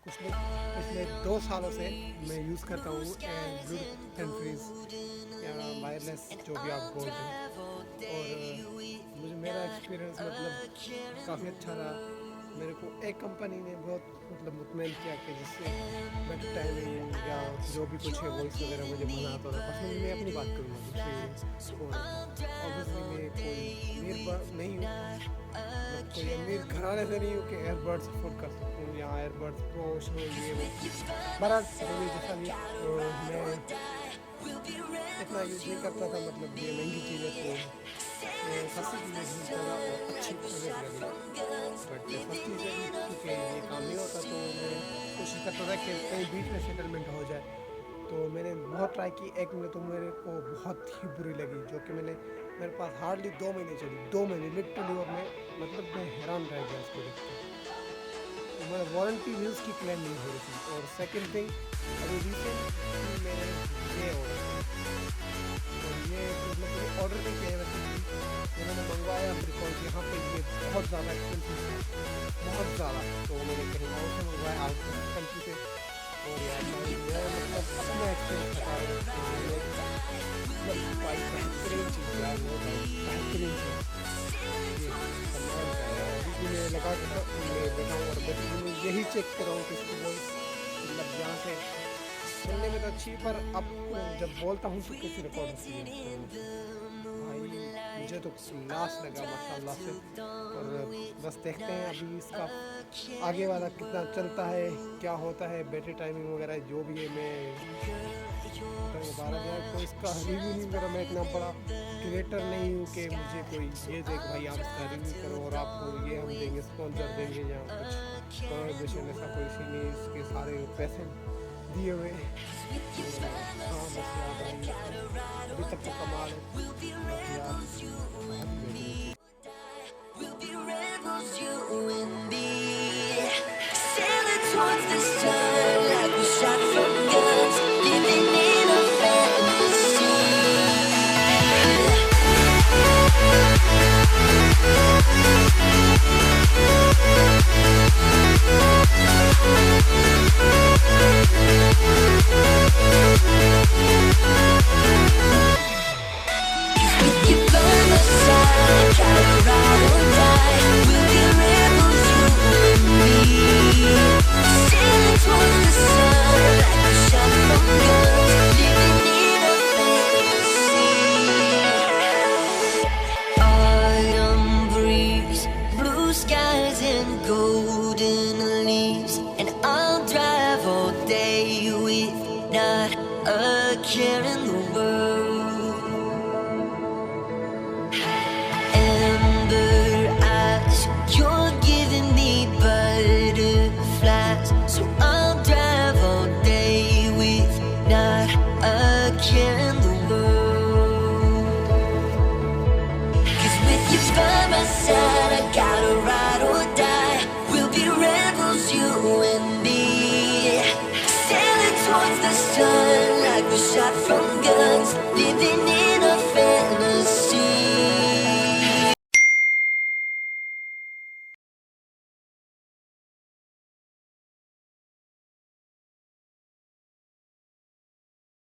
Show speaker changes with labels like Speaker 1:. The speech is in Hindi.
Speaker 1: पिछले 2 सालों से मैं यूज़ करता हूँ ब्लूटूथ हैंड फ्रीज या वायरलेस जो भी आप बोलते हैं। और मुझे मेरा एक्सपीरियंस मतलब काफ़ी अच्छा रहा। मेरे को एक कंपनी ने बहुत मतलब मुतमईन किया कि जिससे बेटर टाइमिंग या जो भी कुछ है वॉइस वगैरह मुझे मज़ा आता था। पर्सनली मैं अपनी बात करूँगा दूसरे और ऑब्वियसली मैं कोई अमीर नहीं हूँ, मतलब कोई अमीर घराने से नहीं हूँ कि एयरबड्स अफोर्ड कर सकूँ या एयरबड्स प्रोमोशनल ये वो। बहरहाल जैसा भी मैं इतना यूज़ नहीं करता था, मतलब ये महंगी चीज़ें तो मैं सस्ती चीज़ें ढूंढता था और अच्छी क्वालिटी वाली। बट सस्ती से भी क्योंकि ये काम नहीं होता तो मैं कोशिश करता था कि कहीं बीच में सेटलमेंट हो जाए। तो मैंने बहुत ट्राई की, एक में तो मेरे को बहुत ही बुरी लगी, जो कि मेरे पास हार्डली 2 महीने चली, 2 महीने लिटरली। और मैं हैरान रह गया इसको देख के। तो मैं वारंटी भी उसकी क्लेम नहीं हो रही थी। और सेकंड थिंग, अभी रिसेंटली मैंने ये मतलब ऑर्डर नहीं किया वैसे भी मैंने मंगवाया, बिकॉज यहाँ पे ये बहुत ज़्यादा एक्सपेंसिव है, बहुत ज़्यादा। तो मैंने कहीं और से मंगवाया आउट ऑफ कंट्री से। और यार मैं मतलब अपना एक्सपीरियंस बता रहा हूँ, मतलब भाई बेहतरीन चीज़ यार, वो बेहतरीन चीज़ ये कमाल का है। अभी मैं लगा के मैं बैठा हूँ और मैं यही चेक कर रहा हूँ कि इसकी वॉइस मतलब जहाँ से सुनने में तो अच्छी, पर अब जब बोलता हूँ तो कैसे रिकॉर्ड होती है। तो भाई मुझे तो लाश लगा माशाल्लाह से। और बस देखते हैं अभी इसका आगे वाला कितना चलता है, क्या होता है, बैटरी टाइमिंग वगैरह जो भी है। मैं 12,000 को इसका रिव्यू नहीं करा। मैं इतना बड़ा क्रिएटर नहीं हूँ कि मुझे कोई ये देख भाई आप इसका रिव्यू करो और आपको ये हम देंगे, स्पॉन्सर देंगे या कुछ कोलैबोरेशन, ऐसा कोई सी नहीं। इसके सारे पैसे दिए हुए। हाँ बस याद आएंगे, अभी तक तो कमाल
Speaker 2: care in the world. Amber eyes, you're giving me butterflies, so I'll drive all day with not a care in the world. 'Cause with you by my side, I got